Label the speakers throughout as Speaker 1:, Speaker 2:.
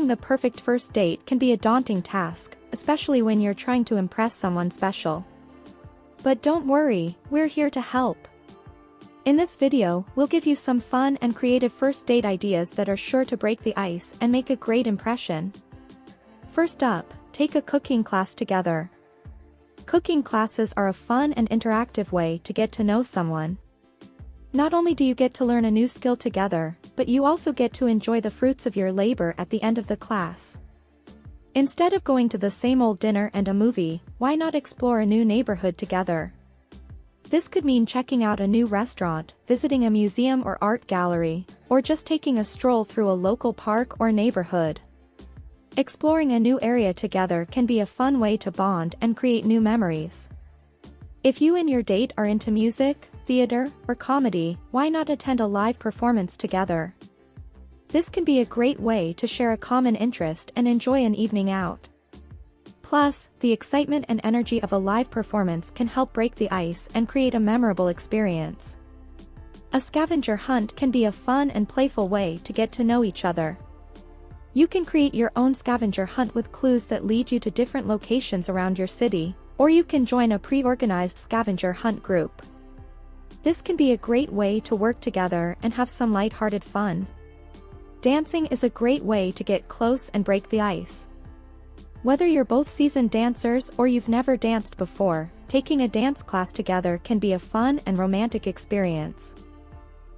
Speaker 1: Planning the perfect first date can be a daunting task, especially when you're trying to impress someone special. But don't worry, we're here to help. In this video, we'll give you some fun and creative first date ideas that are sure to break the ice and make a great impression. First up, take a cooking class together. Cooking classes are a fun and interactive way to get to know someone. Not only do you get to learn a new skill together, but you also get to enjoy the fruits of your labor at the end of the class. Instead of going to the same old dinner and a movie, why not explore a new neighborhood together? This could mean checking out a new restaurant, visiting a museum or art gallery, or just taking a stroll through a local park or neighborhood. Exploring a new area together can be a fun way to bond and create new memories. If you and your date are into music, theater, or comedy, why not attend a live performance together? This can be a great way to share a common interest and enjoy an evening out. Plus, the excitement and energy of a live performance can help break the ice and create a memorable experience. A scavenger hunt can be a fun and playful way to get to know each other. You can create your own scavenger hunt with clues that lead you to different locations around your city, or you can join a pre-organized scavenger hunt group. This can be a great way to work together and have some light-hearted fun. Dancing is a great way to get close and break the ice. Whether you're both seasoned dancers or you've never danced before, taking a dance class together can be a fun and romantic experience.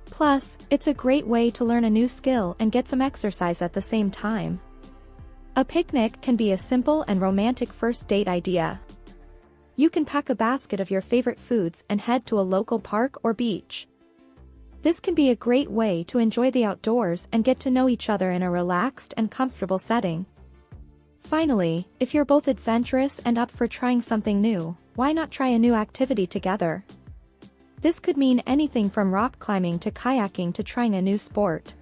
Speaker 1: Plus, it's a great way to learn a new skill and get some exercise at the same time. A picnic can be a simple and romantic first date idea. You can pack a basket of your favorite foods and head to a local park or beach. This can be a great way to enjoy the outdoors and get to know each other in a relaxed and comfortable setting. Finally, if you're both adventurous and up for trying something new, why not try a new activity together? This could mean anything from rock climbing to kayaking to trying a new sport.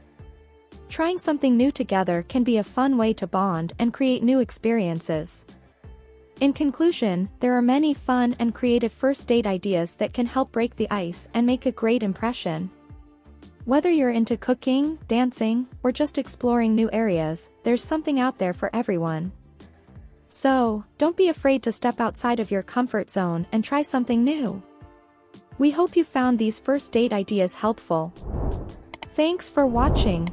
Speaker 1: Trying something new together can be a fun way to bond and create new experiences. In conclusion, there are many fun and creative first date ideas that can help break the ice and make a great impression. Whether you're into cooking, dancing, or just exploring new areas, there's something out there for everyone. So, don't be afraid to step outside of your comfort zone and try something new. We hope you found these first date ideas helpful. Thanks for watching.